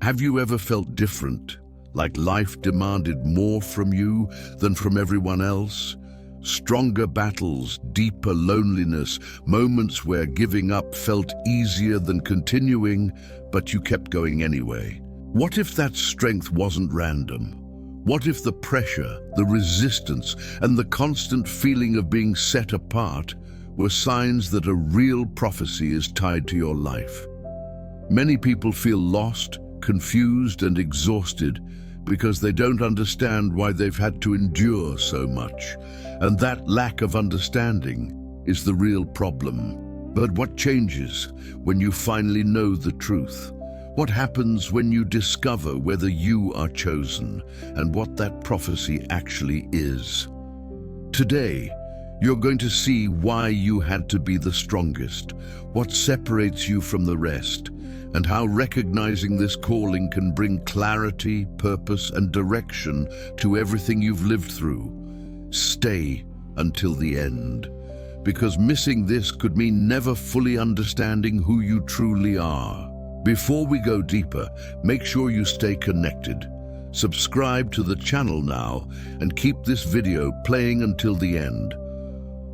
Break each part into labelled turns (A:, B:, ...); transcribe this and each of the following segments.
A: Have you ever felt different, like life demanded more from you than from everyone else? Stronger battles, deeper loneliness, moments where giving up felt easier than continuing, but you kept going anyway. What if that strength wasn't random? What if the pressure, the resistance, and the constant feeling of being set apart were signs that a real prophecy is tied to your life? Many people feel lost, confused, and exhausted because they don't understand why they've had to endure so much. And that lack of understanding is the real problem. But what changes when you finally know the truth? What happens when you discover whether you are chosen and what that prophecy actually is? Today, you're going to see why you had to be the strongest, what separates you from the rest, and how recognizing this calling can bring clarity, purpose, and direction to everything you've lived through. Stay until the end, because missing this could mean never fully understanding who you truly are. Before we go deeper, make sure you stay connected. Subscribe to the channel now and keep this video playing until the end.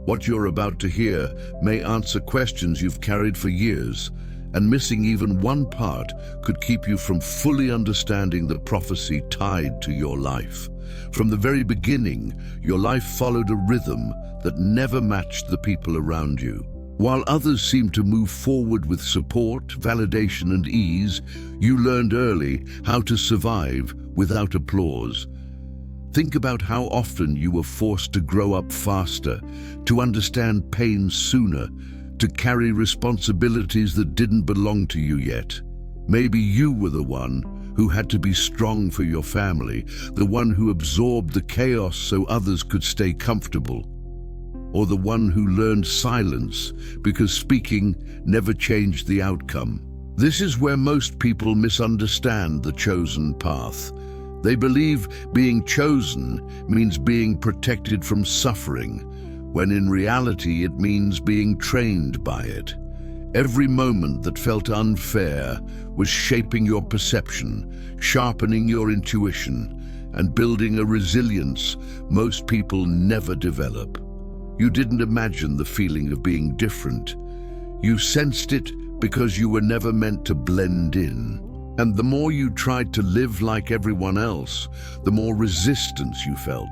A: What you're about to hear may answer questions you've carried for years, and missing even one part could keep you from fully understanding the prophecy tied to your life. From the very beginning, your life followed a rhythm that never matched the people around you. While others seemed to move forward with support, validation, and ease, you learned early how to survive without applause. Think about how often you were forced to grow up faster, to understand pain sooner, to carry responsibilities that didn't belong to you yet. Maybe you were the one who had to be strong for your family, the one who absorbed the chaos so others could stay comfortable, or the one who learned silence because speaking never changed the outcome. This is where most people misunderstand the chosen path. They believe being chosen means being protected from suffering, when in reality it means being trained by it. Every moment that felt unfair was shaping your perception, sharpening your intuition, and building a resilience most people never develop. You didn't imagine the feeling of being different. You sensed it because you were never meant to blend in. And the more you tried to live like everyone else, the more resistance you felt,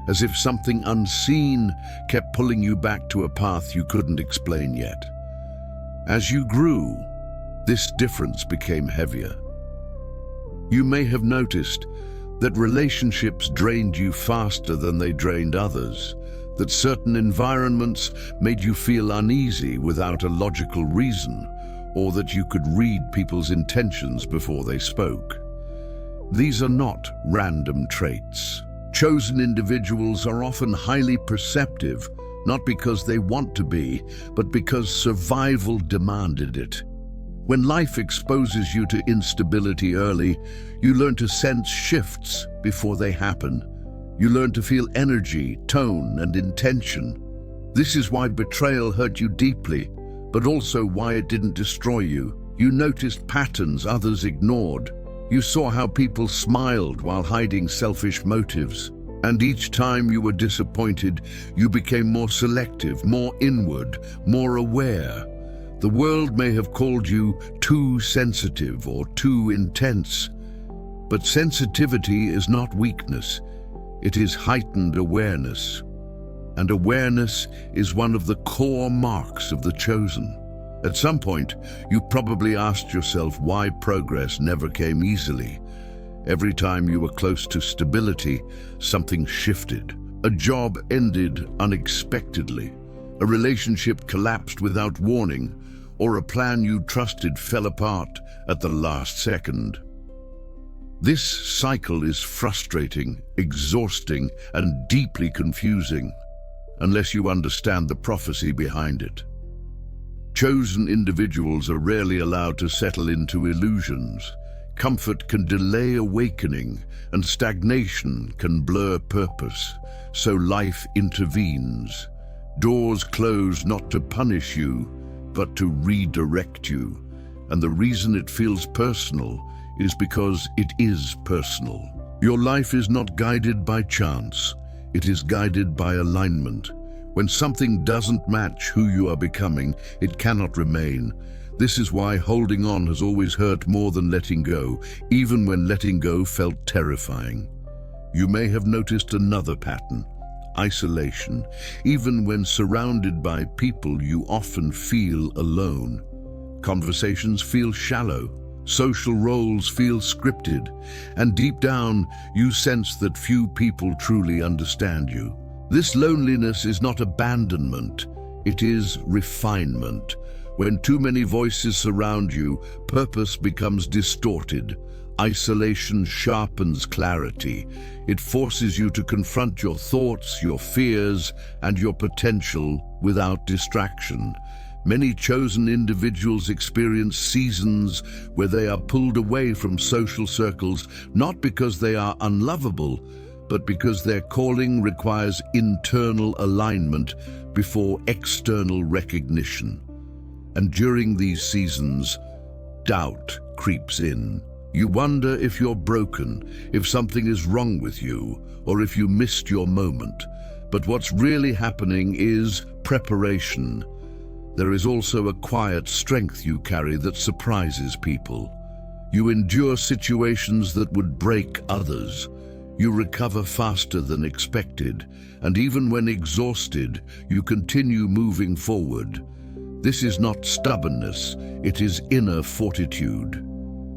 A: as if something unseen kept pulling you back to a path you couldn't explain yet. As you grew, this difference became heavier. You may have noticed that relationships drained you faster than they drained others, that certain environments made you feel uneasy without a logical reason, or that you could read people's intentions before they spoke. These are not random traits. Chosen individuals are often highly perceptive, not because they want to be, but because survival demanded it. When life exposes you to instability early, you learn to sense shifts before they happen. You learn to feel energy, tone, and intention. This is why betrayal hurt you deeply, but also why it didn't destroy you. You noticed patterns others ignored. You saw how people smiled while hiding selfish motives. And each time you were disappointed, you became more selective, more inward, more aware. The world may have called you too sensitive or too intense, but sensitivity is not weakness. It is heightened awareness. And awareness is one of the core marks of the chosen. At some point, you probably asked yourself why progress never came easily. Every time you were close to stability, something shifted. A job ended unexpectedly. A relationship collapsed without warning, or a plan you trusted fell apart at the last second. This cycle is frustrating, exhausting, and deeply confusing, unless you understand the prophecy behind it. Chosen individuals are rarely allowed to settle into illusions. Comfort can delay awakening, and stagnation can blur purpose, so life intervenes. Doors close not to punish you, but to redirect you. And the reason it feels personal is because it is personal. Your life is not guided by chance. It is guided by alignment. When something doesn't match who you are becoming, it cannot remain. This is why holding on has always hurt more than letting go, even when letting go felt terrifying. You may have noticed another pattern: isolation. Even when surrounded by people, you often feel alone. Conversations feel shallow. Social roles feel scripted. And deep down, you sense that few people truly understand you. This loneliness is not abandonment. It is refinement. When too many voices surround you, purpose becomes distorted. Isolation sharpens clarity. It forces you to confront your thoughts, your fears, and your potential without distraction. Many chosen individuals experience seasons where they are pulled away from social circles, not because they are unlovable, but because their calling requires internal alignment before external recognition. And during these seasons, doubt creeps in. You wonder if you're broken, if something is wrong with you, or if you missed your moment. But what's really happening is preparation. There is also a quiet strength you carry that surprises people. You endure situations that would break others. You recover faster than expected, and even when exhausted, you continue moving forward. This is not stubbornness, it is inner fortitude.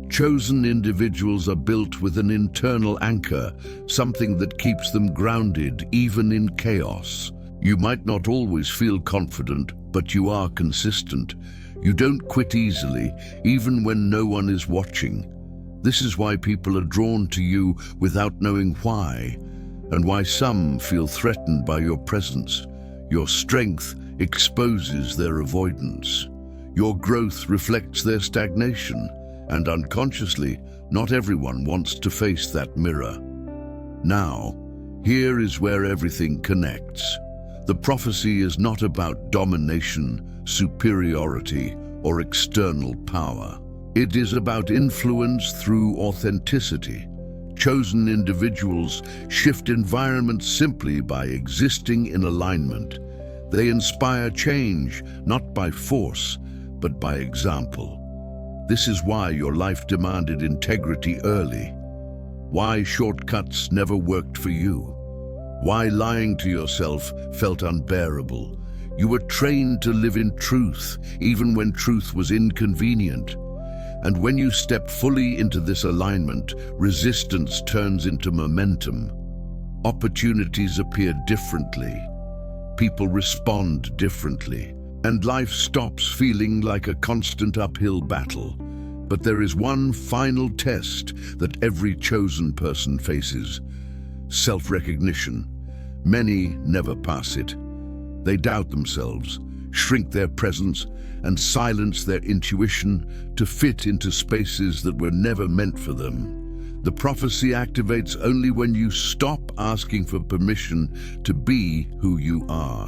A: Chosen individuals are built with an internal anchor, something that keeps them grounded even in chaos. You might not always feel confident, but you are consistent. You don't quit easily, even when no one is watching. This is why people are drawn to you without knowing why, and why some feel threatened by your presence. Your strength exposes their avoidance. Your growth reflects their stagnation, and unconsciously, not everyone wants to face that mirror. Now, here is where everything connects. The prophecy is not about domination, superiority, or external power. It is about influence through authenticity. Chosen individuals shift environments simply by existing in alignment. They inspire change, not by force, but by example. This is why your life demanded integrity early. Why shortcuts never worked for you. Why lying to yourself felt unbearable. You were trained to live in truth, even when truth was inconvenient. And when you step fully into this alignment, resistance turns into momentum. Opportunities appear differently. People respond differently. And life stops feeling like a constant uphill battle. But there is one final test that every chosen person faces: self-recognition. Many never pass it. They doubt themselves, shrink their presence, and silence their intuition to fit into spaces that were never meant for them. The prophecy activates only when you stop asking for permission to be who you are.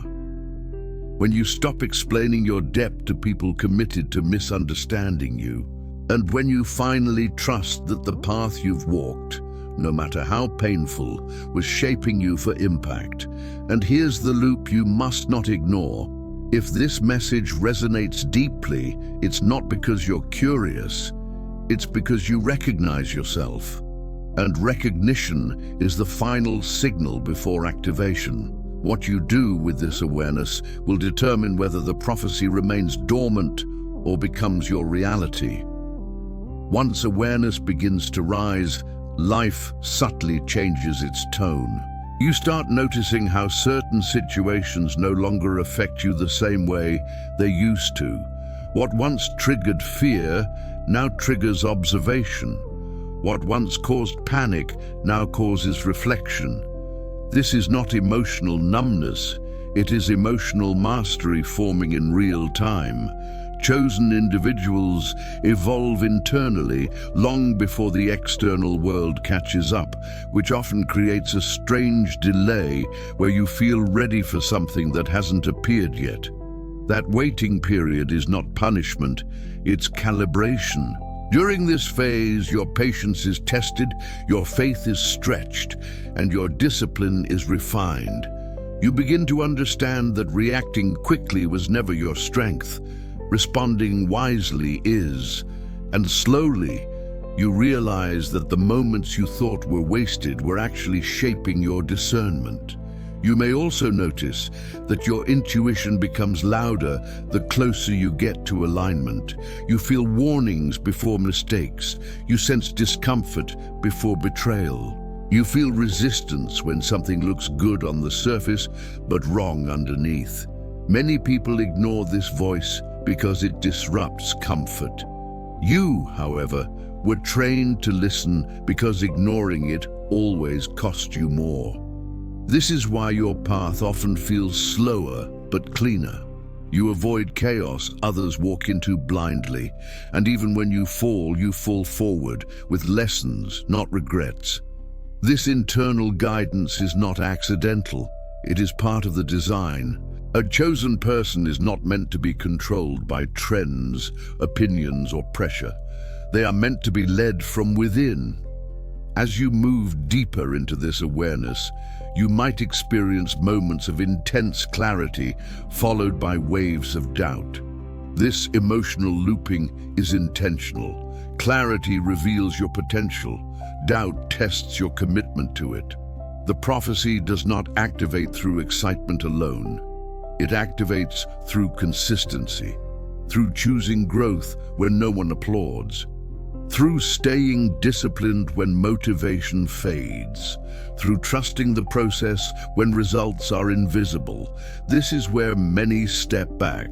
A: When you stop explaining your depth to people committed to misunderstanding you, and when you finally trust that the path you've walked, no matter how painful, was shaping you for impact. And here's the loop you must not ignore. If this message resonates deeply, it's not because you're curious, it's because you recognize yourself. And recognition is the final signal before activation. What you do with this awareness will determine whether the prophecy remains dormant or becomes your reality. Once awareness begins to rise, life subtly changes its tone. You start noticing how certain situations no longer affect you the same way they used to. What once triggered fear now triggers observation. What once caused panic now causes reflection. This is not emotional numbness, it is emotional mastery forming in real time. Chosen individuals evolve internally long before the external world catches up, which often creates a strange delay where you feel ready for something that hasn't appeared yet. That waiting period is not punishment, it's calibration. During this phase, your patience is tested, your faith is stretched, and your discipline is refined. You begin to understand that reacting quickly was never your strength. Responding wisely is. And slowly, you realize that the moments you thought were wasted were actually shaping your discernment. You may also notice that your intuition becomes louder the closer you get to alignment. You feel warnings before mistakes. You sense discomfort before betrayal. You feel resistance when something looks good on the surface but wrong underneath. Many people ignore this voice because it disrupts comfort. You, however, were trained to listen because ignoring it always cost you more. This is why your path often feels slower but cleaner. You avoid chaos others walk into blindly, and even when you fall forward with lessons, not regrets. This internal guidance is not accidental. It is part of the design. A chosen person is not meant to be controlled by trends, opinions, or pressure. They are meant to be led from within. As you move deeper into this awareness, you might experience moments of intense clarity followed by waves of doubt. This emotional looping is intentional. Clarity reveals your potential. Doubt tests your commitment to it. The prophecy does not activate through excitement alone. It activates through consistency, through choosing growth when no one applauds, through staying disciplined when motivation fades, through trusting the process when results are invisible. This is where many step back,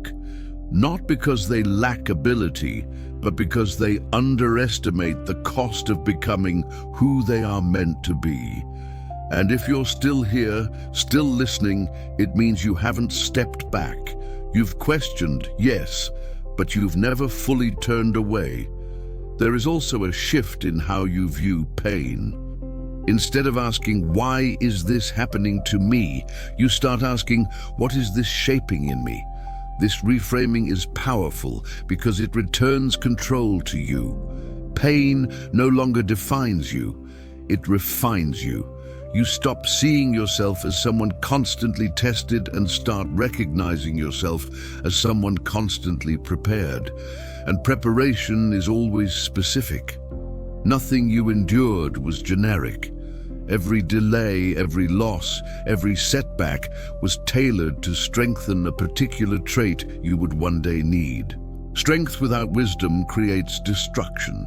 A: not because they lack ability, but because they underestimate the cost of becoming who they are meant to be. And if you're still here, still listening, it means you haven't stepped back. You've questioned, yes, but you've never fully turned away. There is also a shift in how you view pain. Instead of asking, why is this happening to me? You start asking, what is this shaping in me? This reframing is powerful because it returns control to you. Pain no longer defines you, it refines you. You stop seeing yourself as someone constantly tested and start recognizing yourself as someone constantly prepared. And preparation is always specific. Nothing you endured was generic. Every delay, every loss, every setback was tailored to strengthen a particular trait you would one day need. Strength without wisdom creates destruction.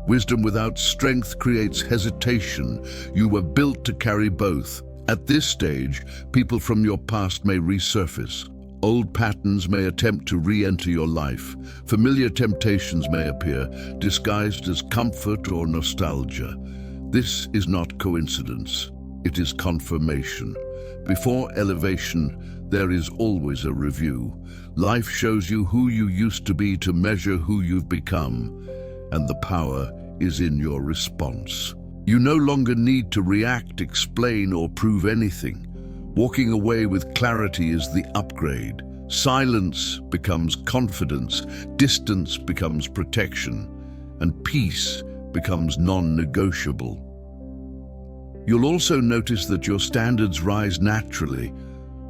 A: Wisdom without strength creates hesitation. You were built to carry both. At this stage, people from your past may resurface. Old patterns may attempt to re-enter your life. Familiar temptations may appear, disguised as comfort or nostalgia. This is not coincidence. It is confirmation. Before elevation, there is always a review. Life shows you who you used to be to measure who you've become, and the power is in your response. You no longer need to react, explain, or prove anything. Walking away with clarity is the upgrade. Silence becomes confidence, distance becomes protection, and peace becomes non-negotiable. You'll also notice that your standards rise naturally,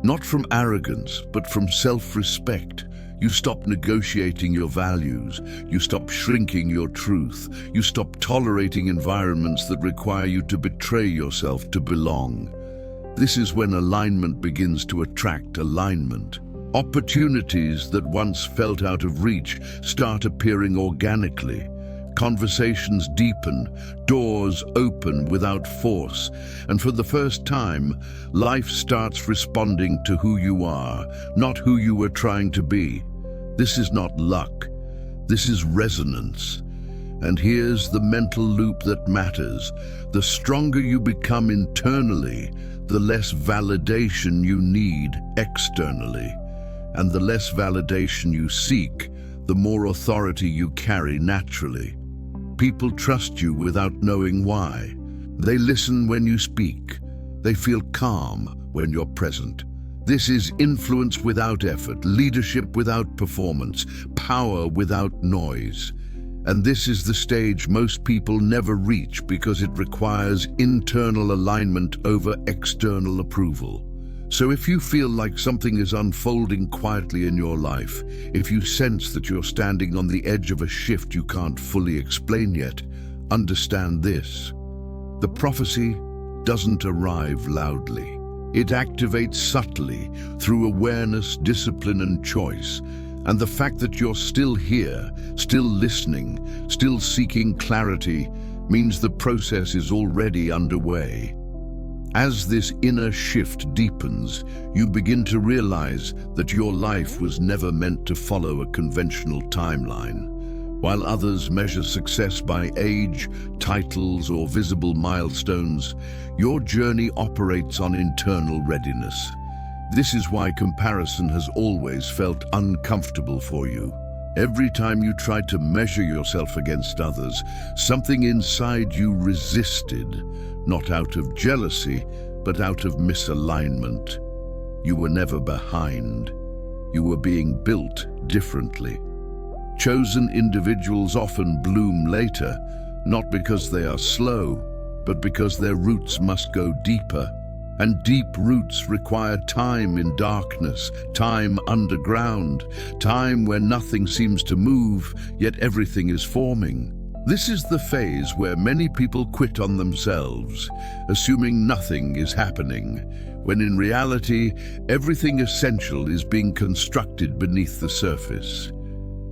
A: not from arrogance, but from self-respect. You stop negotiating your values. You stop shrinking your truth. You stop tolerating environments that require you to betray yourself to belong. This is when alignment begins to attract alignment. Opportunities that once felt out of reach start appearing organically. Conversations deepen, doors open without force, and for the first time, life starts responding to who you are, not who you were trying to be. This is not luck. This is resonance. And here's the mental loop that matters. The stronger you become internally, the less validation you need externally. And the less validation you seek, the more authority you carry naturally. People trust you without knowing why. They listen when you speak. They feel calm when you're present. This is influence without effort, leadership without performance, power without noise. And this is the stage most people never reach because it requires internal alignment over external approval. So if you feel like something is unfolding quietly in your life, if you sense that you're standing on the edge of a shift you can't fully explain yet, understand this. The prophecy doesn't arrive loudly. It activates subtly through awareness, discipline, and choice. And the fact that you're still here, still listening, still seeking clarity, means the process is already underway. As this inner shift deepens, you begin to realize that your life was never meant to follow a conventional timeline. While others measure success by age, titles, or visible milestones, your journey operates on internal readiness. This is why comparison has always felt uncomfortable for you. Every time you tried to measure yourself against others, something inside you resisted, not out of jealousy, but out of misalignment. You were never behind. You were being built differently. Chosen individuals often bloom later, not because they are slow, but because their roots must go deeper. And deep roots require time in darkness, time underground, time where nothing seems to move, yet everything is forming. This is the phase where many people quit on themselves, assuming nothing is happening, when in reality, everything essential is being constructed beneath the surface.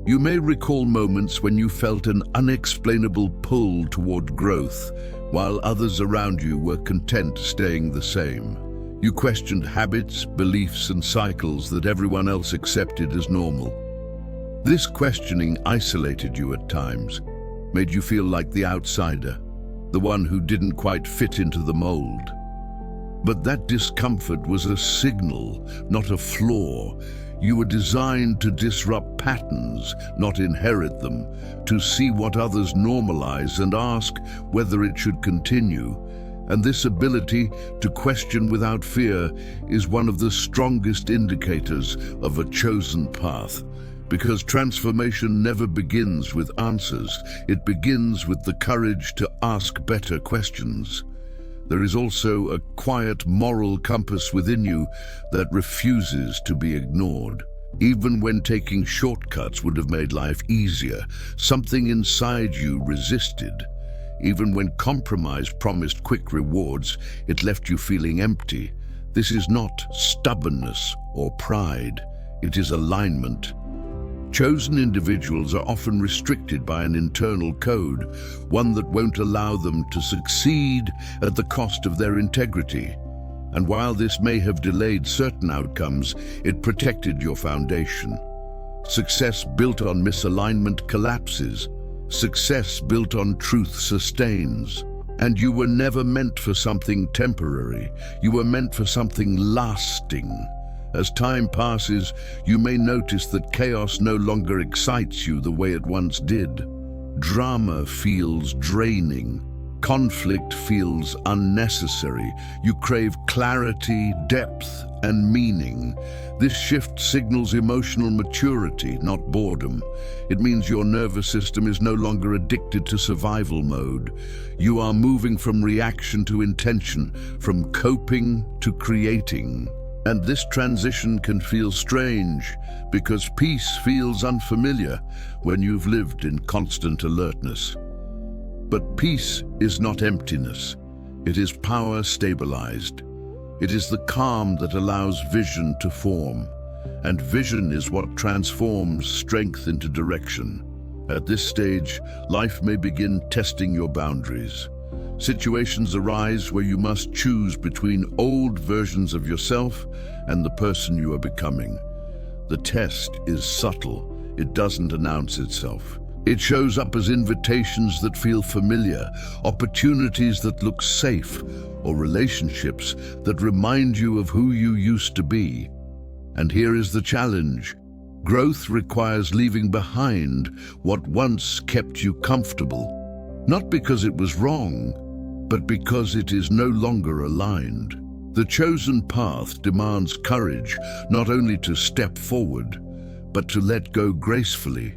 A: You may recall moments when you felt an unexplainable pull toward growth, while others around you were content staying the same. You questioned habits, beliefs, and cycles that everyone else accepted as normal. This questioning isolated you at times, made you feel like the outsider, the one who didn't quite fit into the mold. But that discomfort was a signal, not a flaw. You were designed to disrupt patterns, not inherit them, to see what others normalize and ask whether it should continue. And this ability to question without fear is one of the strongest indicators of a chosen path. Because transformation never begins with answers, it begins with the courage to ask better questions. There is also a quiet moral compass within you that refuses to be ignored. Even when taking shortcuts would have made life easier, something inside you resisted. Even when compromise promised quick rewards, it left you feeling empty. This is not stubbornness or pride, it is alignment. Chosen individuals are often restricted by an internal code, one that won't allow them to succeed at the cost of their integrity. And while this may have delayed certain outcomes, it protected your foundation. Success built on misalignment collapses. Success built on truth sustains. And you were never meant for something temporary. You were meant for something lasting. As time passes, you may notice that chaos no longer excites you the way it once did. Drama feels draining. Conflict feels unnecessary. You crave clarity, depth, and meaning. This shift signals emotional maturity, not boredom. It means your nervous system is no longer addicted to survival mode. You are moving from reaction to intention, from coping to creating. And this transition can feel strange because peace feels unfamiliar when you've lived in constant alertness. But peace is not emptiness. It is power stabilized. It is the calm that allows vision to form. And vision is what transforms strength into direction. At this stage, life may begin testing your boundaries. Situations arise where you must choose between old versions of yourself and the person you are becoming. The test is subtle. It doesn't announce itself. It shows up as invitations that feel familiar, opportunities that look safe, or relationships that remind you of who you used to be. And here is the challenge. Growth requires leaving behind what once kept you comfortable, not because it was wrong, but because it is no longer aligned. The chosen path demands courage, not only to step forward, but to let go gracefully.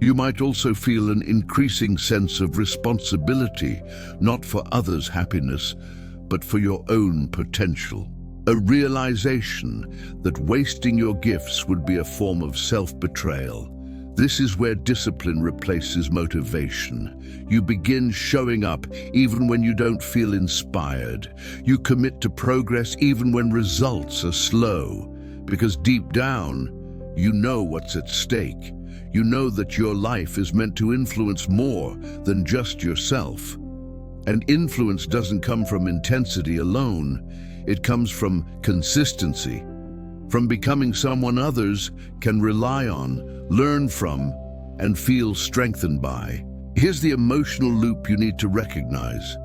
A: You might also feel an increasing sense of responsibility, not for others' happiness, but for your own potential. A realization that wasting your gifts would be a form of self-betrayal. This is where discipline replaces motivation. You begin showing up even when you don't feel inspired. You commit to progress even when results are slow, because deep down, you know what's at stake. You know that your life is meant to influence more than just yourself. And influence doesn't come from intensity alone. It comes from consistency, from becoming someone others can rely on, learn from, and feel strengthened by. Here's the emotional loop you need to recognize.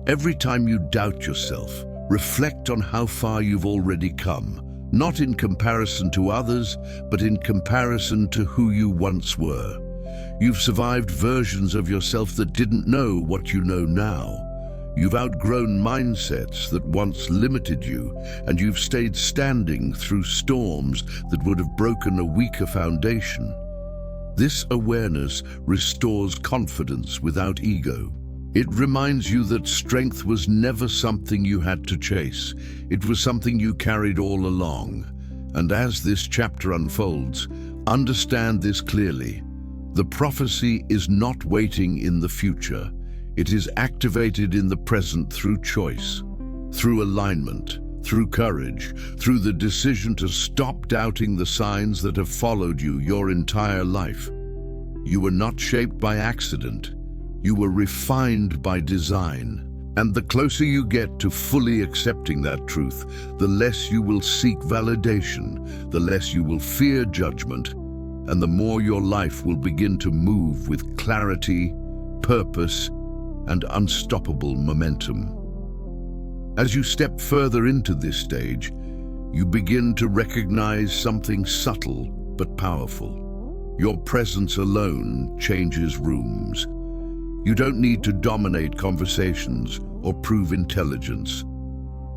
A: Every time you doubt yourself, reflect on how far you've already come. Not in comparison to others, but in comparison to who you once were. You've survived versions of yourself that didn't know what you know now. You've outgrown mindsets that once limited you, and you've stayed standing through storms that would have broken a weaker foundation. This awareness restores confidence without ego. It reminds you that strength was never something you had to chase. It was something you carried all along. And as this chapter unfolds, understand this clearly. The prophecy is not waiting in the future. It is activated in the present through choice, through alignment, through courage, through the decision to stop doubting the signs that have followed you your entire life. You were not shaped by accident. You were refined by design. And the closer you get to fully accepting that truth, the less you will seek validation, the less you will fear judgment, and the more your life will begin to move with clarity, purpose, and unstoppable momentum. As you step further into this stage, you begin to recognize something subtle but powerful. Your presence alone changes rooms. You don't need to dominate conversations or prove intelligence.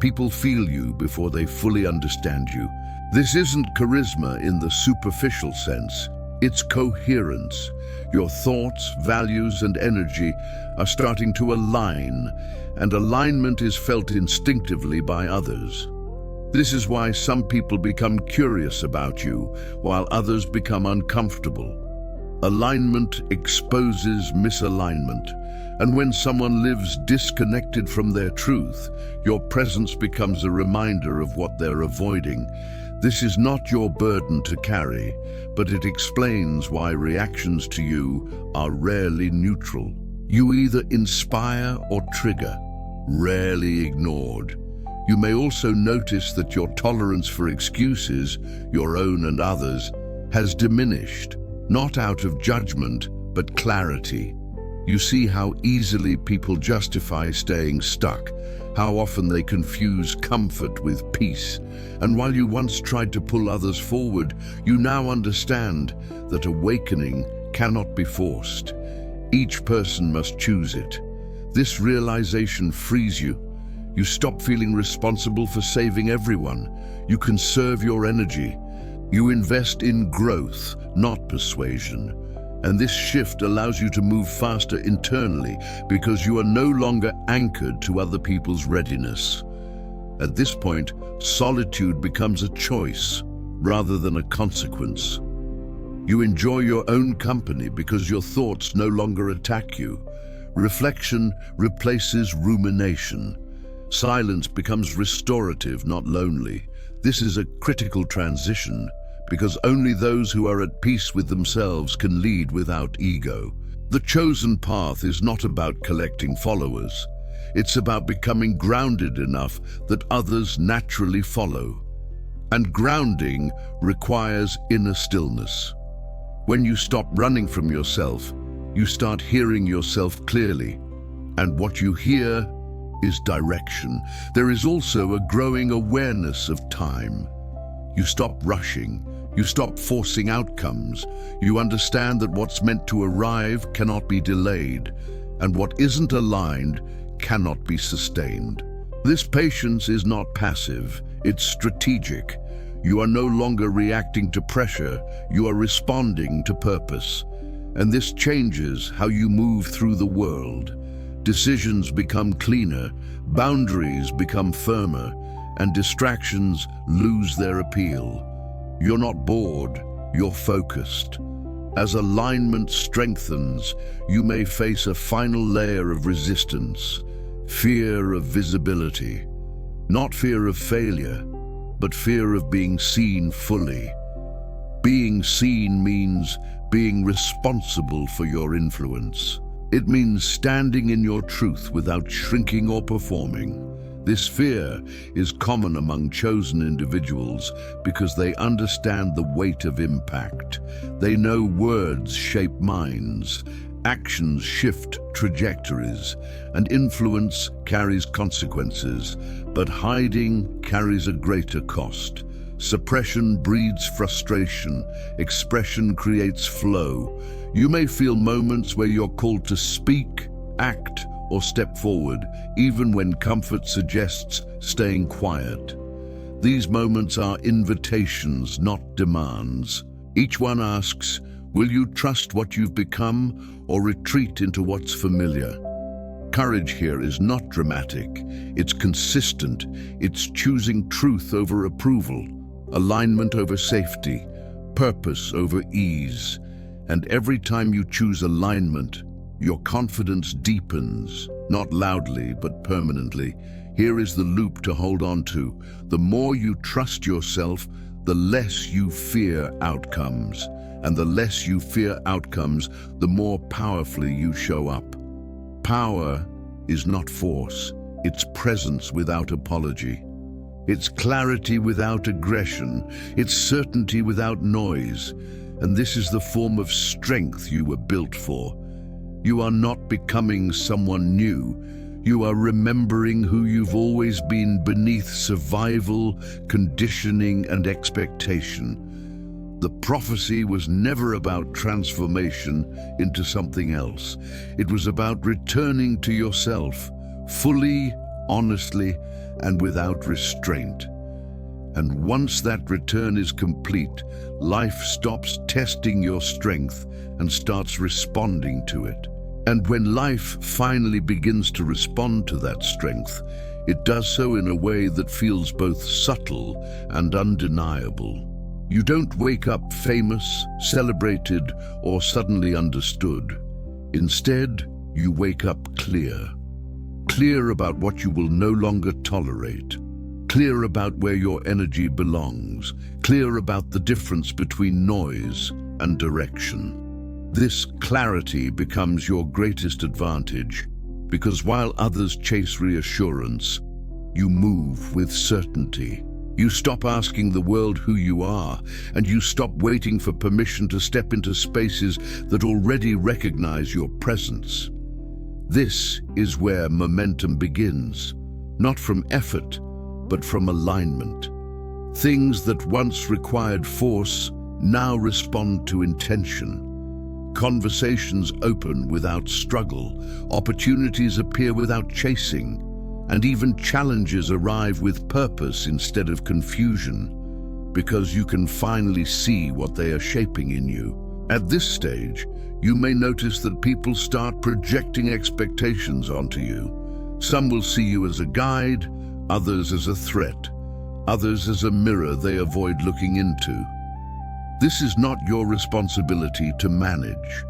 A: People feel you before they fully understand you. This isn't charisma in the superficial sense. It's coherence. Your thoughts, values, and energy are starting to align, and alignment is felt instinctively by others. This is why some people become curious about you, while others become uncomfortable. Alignment exposes misalignment, and when someone lives disconnected from their truth, your presence becomes a reminder of what they're avoiding. This is not your burden to carry, but it explains why reactions to you are rarely neutral. You either inspire or trigger, rarely ignored. You may also notice that your tolerance for excuses, your own and others, has diminished, not out of judgment, but clarity. You see how easily people justify staying stuck, how often they confuse comfort with peace. And while you once tried to pull others forward, you now understand that awakening cannot be forced. Each person must choose it. This realization frees you. You stop feeling responsible for saving everyone. You conserve your energy. You invest in growth, not persuasion. And this shift allows you to move faster internally because you are no longer anchored to other people's readiness. At this point, solitude becomes a choice rather than a consequence. You enjoy your own company because your thoughts no longer attack you. Reflection replaces rumination. Silence becomes restorative, not lonely. This is a critical transition, because only those who are at peace with themselves can lead without ego. The chosen path is not about collecting followers. It's about becoming grounded enough that others naturally follow. And grounding requires inner stillness. When you stop running from yourself, you start hearing yourself clearly. And what you hear is direction. There is also a growing awareness of time. You stop rushing. You stop forcing outcomes. You understand that what's meant to arrive cannot be delayed, and what isn't aligned cannot be sustained. This patience is not passive, it's strategic. You are no longer reacting to pressure, you are responding to purpose. And this changes how you move through the world. Decisions become cleaner, boundaries become firmer, and distractions lose their appeal. You're not bored, you're focused. As alignment strengthens, you may face a final layer of resistance, fear of visibility. Not fear of failure, but fear of being seen fully. Being seen means being responsible for your influence. It means standing in your truth without shrinking or performing. This fear is common among chosen individuals because they understand the weight of impact. They know words shape minds, actions shift trajectories, and influence carries consequences, but hiding carries a greater cost. Suppression breeds frustration, expression creates flow. You may feel moments where you're called to speak, act, or step forward, even when comfort suggests staying quiet. These moments are invitations, not demands. Each one asks, will you trust what you've become or retreat into what's familiar? Courage here is not dramatic, it's consistent. It's choosing truth over approval, alignment over safety, purpose over ease. And every time you choose alignment, your confidence deepens, not loudly but permanently. Here is the loop to hold on to. The more you trust yourself, the less you fear outcomes. And the less you fear outcomes, the more powerfully you show up. Power is not force, it's presence without apology. It's clarity without aggression, it's certainty without noise. And this is the form of strength you were built for. You are not becoming someone new. You are remembering who you've always been beneath survival, conditioning, and expectation. The prophecy was never about transformation into something else. It was about returning to yourself, fully, honestly, and without restraint. And once that return is complete, life stops testing your strength and starts responding to it. And when life finally begins to respond to that strength, it does so in a way that feels both subtle and undeniable. You don't wake up famous, celebrated, or suddenly understood. Instead, you wake up clear. Clear about what you will no longer tolerate. Clear about where your energy belongs. Clear about the difference between noise and direction. This clarity becomes your greatest advantage, because while others chase reassurance, you move with certainty. You stop asking the world who you are, and you stop waiting for permission to step into spaces that already recognize your presence. This is where momentum begins, not from effort, but from alignment. Things that once required force now respond to intention. Conversations open without struggle, opportunities appear without chasing, and even challenges arrive with purpose instead of confusion, because you can finally see what they are shaping in you. At this stage, you may notice that people start projecting expectations onto you. Some will see you as a guide, others as a threat, others as a mirror they avoid looking into. This is not your responsibility to manage.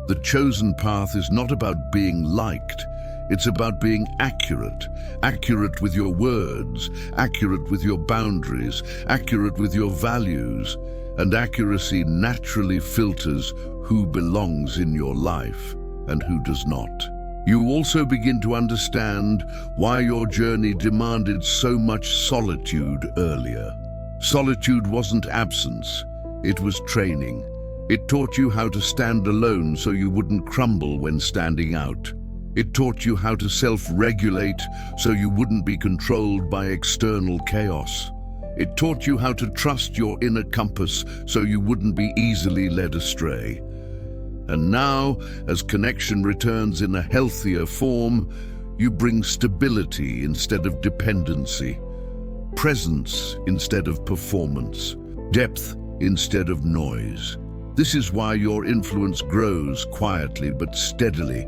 A: The chosen path is not about being liked, it's about being accurate. Accurate with your words, accurate with your boundaries, accurate with your values. And accuracy naturally filters who belongs in your life and who does not. You also begin to understand why your journey demanded so much solitude earlier. Solitude wasn't absence. It was training. It taught you how to stand alone so you wouldn't crumble when standing out. It taught you how to self-regulate so you wouldn't be controlled by external chaos. It taught you how to trust your inner compass so you wouldn't be easily led astray. And now, as connection returns in a healthier form, you bring stability instead of dependency, presence instead of performance, depth instead of noise. This is why your influence grows quietly but steadily.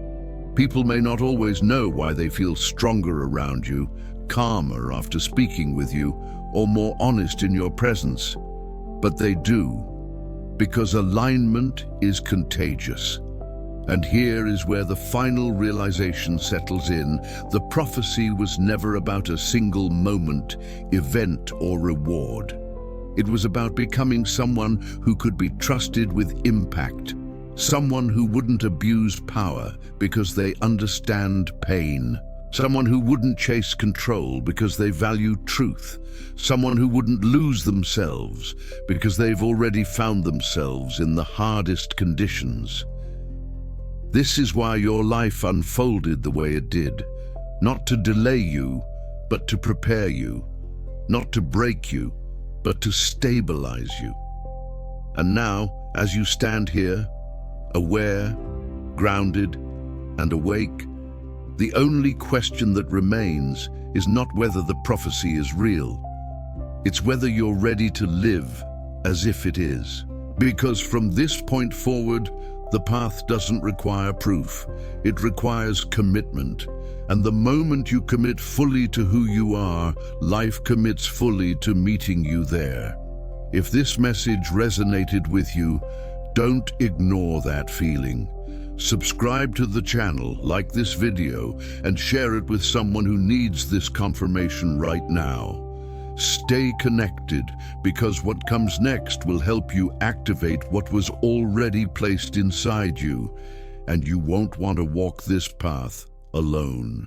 A: People may not always know why they feel stronger around you, calmer after speaking with you, or more honest in your presence. But they do, because alignment is contagious. And here is where the final realization settles in. The prophecy was never about a single moment, event, or reward. It was about becoming someone who could be trusted with impact, someone who wouldn't abuse power because they understand pain, someone who wouldn't chase control because they value truth, someone who wouldn't lose themselves because they've already found themselves in the hardest conditions. This is why your life unfolded the way it did, not to delay you, but to prepare you, not to break you, but to stabilize you. And now, as you stand here, aware, grounded, and awake, the only question that remains is not whether the prophecy is real. It's whether you're ready to live as if it is. Because from this point forward, the path doesn't require proof. It requires commitment. And the moment you commit fully to who you are, life commits fully to meeting you there. If this message resonated with you, don't ignore that feeling. Subscribe to the channel, like this video, and share it with someone who needs this confirmation right now. Stay connected, because what comes next will help you activate what was already placed inside you, and you won't want to walk this path alone.